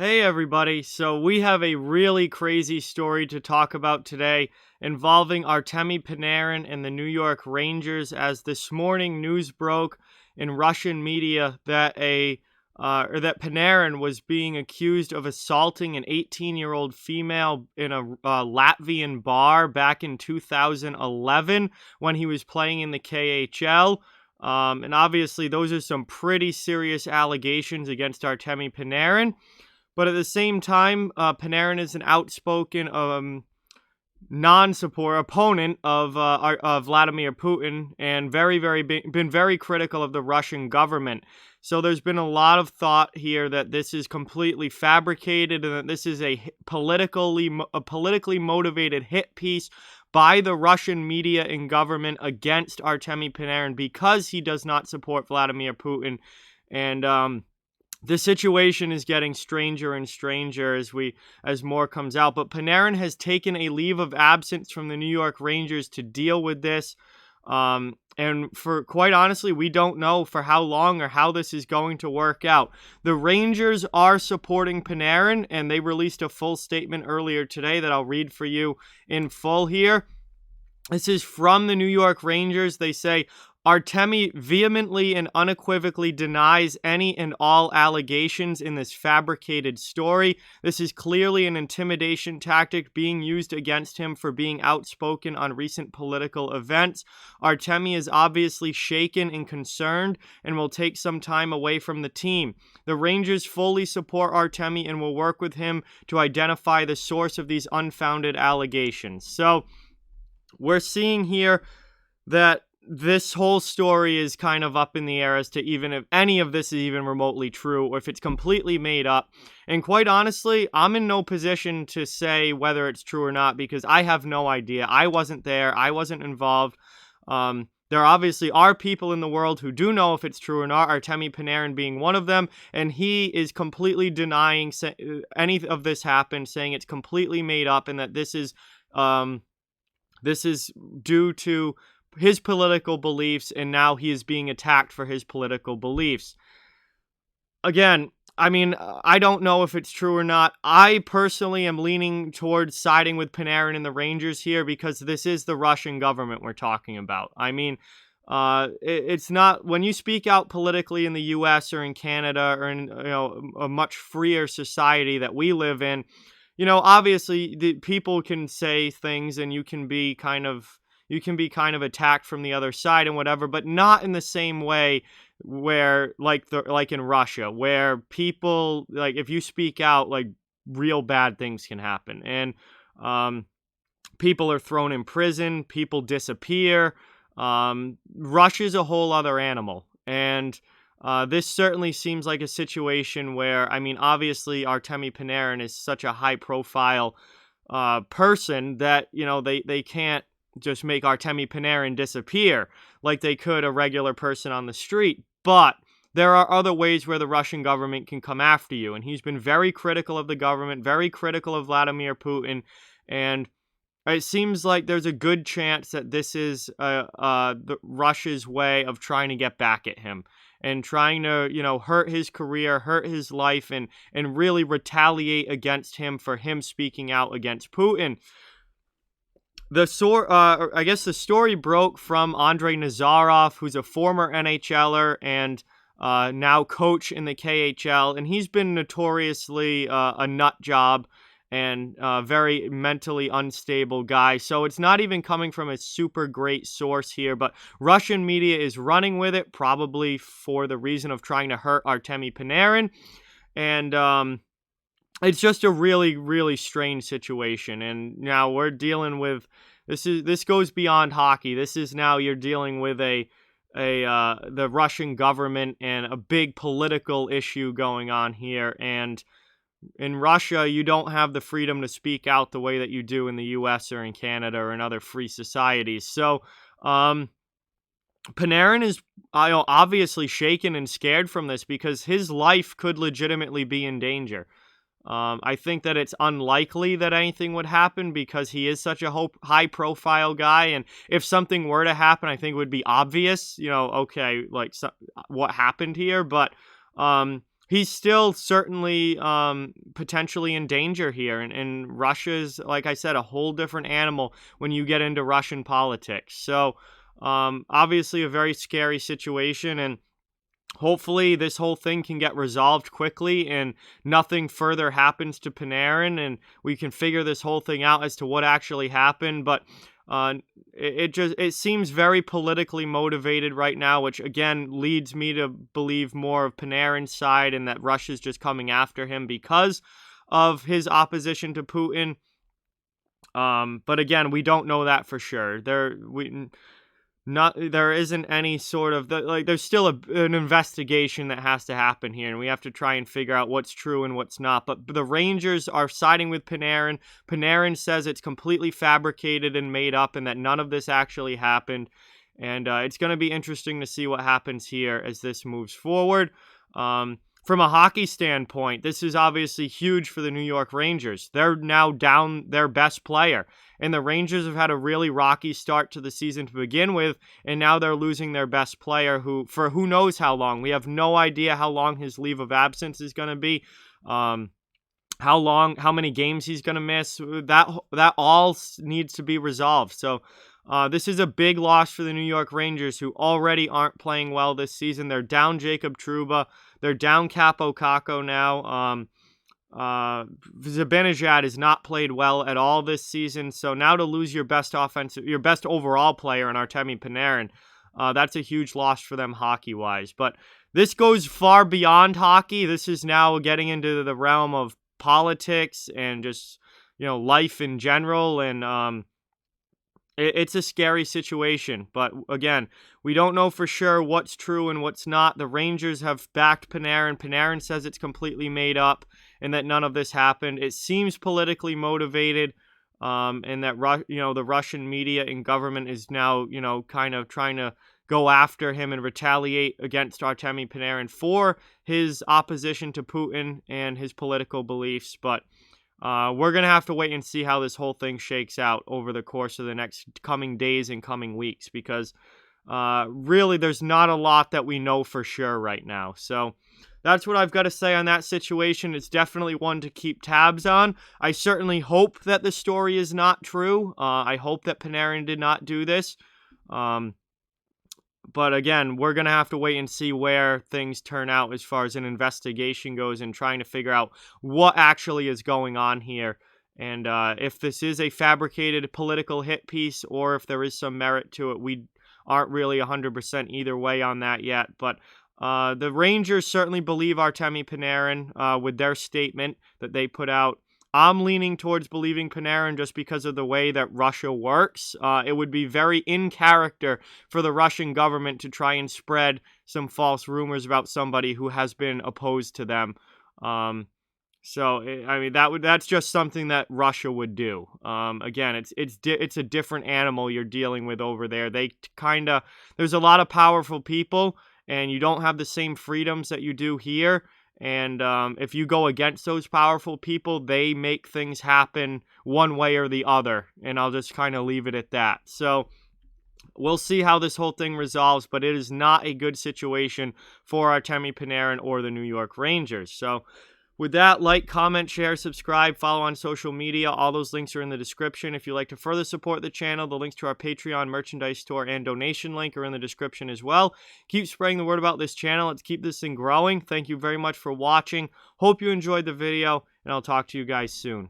Hey everybody, so we have a really crazy story to talk about today involving Artemi Panarin and the New York Rangers, as this morning news broke in Russian media that that Panarin was being accused of assaulting an 18-year-old female in a Latvian bar back in 2011 when he was playing in the KHL. And obviously those are some pretty serious allegations against Artemi Panarin. But at the same time, Panarin is an outspoken non-support opponent of Vladimir Putin, and been very critical of the Russian government. So there's been a lot of thought here that this is completely fabricated and that this is a politically motivated hit piece by the Russian media and government against Artemi Panarin because he does not support Vladimir Putin. And the situation is getting stranger and stranger as more comes out. But Panarin has taken a leave of absence from the New York Rangers to deal with this. And for quite honestly, we don't know for how long or how this is going to work out. The Rangers are supporting Panarin, and they released a full statement earlier today that I'll read for you in full here. This is from the New York Rangers. They say, Artemi vehemently and unequivocally denies any and all allegations in this fabricated story. This is clearly an intimidation tactic being used against him for being outspoken on recent political events. Artemi is obviously shaken and concerned and will take some time away from the team. The Rangers fully support Artemi and will work with him to identify the source of these unfounded allegations. So we're seeing here that this whole story is kind of up in the air as to even if any of this is even remotely true or if it's completely made up. And quite honestly, I'm in no position to say whether it's true or not because I have no idea. I wasn't there. I wasn't involved. There obviously are people in the world who do know if it's true or not, Artemi Panarin being one of them, and he is completely denying any of this happened, saying it's completely made up and that this is due to his political beliefs, and now he is being attacked for his political beliefs. Again, I mean, I don't know if it's true or not. I personally am leaning towards siding with Panarin and the Rangers here because this is the Russian government we're talking about. I mean, it's not when you speak out politically in the U.S. or in Canada or in a much freer society that we live in. Obviously, the people can say things, and you can be kind of attacked from the other side and whatever, but not in the same way where like in Russia, where people, like, if you speak out, like, real bad things can happen, and people are thrown in prison, people disappear. Russia's a whole other animal, and this certainly seems like a situation where, I mean, obviously Artemi Panarin is such a high-profile person that they can't just make Artemi Panarin disappear like they could a regular person on the street. But there are other ways where the Russian government can come after you. And he's been very critical of the government, very critical of Vladimir Putin. And it seems like there's a good chance that this is Russia's way of trying to get back at him and trying to, hurt his career, hurt his life, and really retaliate against him for him speaking out against Putin. I guess the story broke from Andrei Nazarov, who's a former NHLer and now coach in the KHL, and he's been notoriously a nut job and very mentally unstable guy. So it's not even coming from a super great source here, but Russian media is running with it, probably for the reason of trying to hurt Artemi Panarin, and it's just a really, really strange situation. And now we're dealing with this goes beyond hockey. This is now you're dealing with the Russian government and a big political issue going on here. And in Russia, you don't have the freedom to speak out the way that you do in the US or in Canada or in other free societies. So Panarin is obviously shaken and scared from this because his life could legitimately be in danger. I think that it's unlikely that anything would happen because he is such a high-profile guy, and if something were to happen, I think it would be obvious, okay, like what happened here, but he's still certainly potentially in danger here. And Russia's, like I said, a whole different animal when you get into Russian politics. So obviously a very scary situation, and hopefully this whole thing can get resolved quickly and nothing further happens to Panarin, and we can figure this whole thing out as to what actually happened. But it seems very politically motivated right now, which again leads me to believe more of Panarin's side and that Russia's just coming after him because of his opposition to Putin. But again, we don't know that for sure. There isn't any sort of there's still an investigation that has to happen here, and we have to try and figure out what's true and what's not. But the Rangers are siding with Panarin. Panarin says it's completely fabricated and made up and that none of this actually happened. And it's going to be interesting to see what happens here as this moves forward. From a hockey standpoint, this is obviously huge for the New York Rangers. They're now down their best player, and the Rangers have had a really rocky start to the season to begin with, and now they're losing their best player for who knows how long. We have no idea how long his leave of absence is going to be, how many games he's going to miss. That all needs to be resolved. So this is a big loss for the New York Rangers, who already aren't playing well this season. They're down Jacob Trouba. They're down Capo Caco now. Zibanejad has not played well at all this season. So now to lose your best overall player in Artemi Panarin, that's a huge loss for them hockey-wise. But this goes far beyond hockey. This is now getting into the realm of politics and just, life in general. And it's a scary situation, but again, we don't know for sure what's true and what's not. The Rangers have backed Panarin. Panarin says it's completely made up and that none of this happened. It seems politically motivated, and that the Russian media and government is now kind of trying to go after him and retaliate against Artemi Panarin for his opposition to Putin and his political beliefs, but we're going to have to wait and see how this whole thing shakes out over the course of the next coming days and coming weeks, because really there's not a lot that we know for sure right now. So that's what I've got to say on that situation. It's definitely one to keep tabs on. I certainly hope that the story is not true. I hope that Panarin did not do this. But again, we're going to have to wait and see where things turn out as far as an investigation goes and trying to figure out what actually is going on here. And if this is a fabricated political hit piece or if there is some merit to it, we aren't really 100% either way on that yet. But the Rangers certainly believe Artemi Panarin with their statement that they put out. I'm leaning towards believing Panarin just because of the way that Russia works. It would be very in character for the Russian government to try and spread some false rumors about somebody who has been opposed to them. That's just something that Russia would do. Again, it's a different animal you're dealing with over there. There's a lot of powerful people, and you don't have the same freedoms that you do here. And if you go against those powerful people, they make things happen one way or the other. And I'll just kind of leave it at that. So we'll see how this whole thing resolves, but it is not a good situation for Artemi Panarin or the New York Rangers. So with that, like, comment, share, subscribe, follow on social media. All those links are in the description. If you'd like to further support the channel, the links to our Patreon, merchandise store, and donation link are in the description as well. Keep spreading the word about this channel. Let's keep this thing growing. Thank you very much for watching. Hope you enjoyed the video, and I'll talk to you guys soon.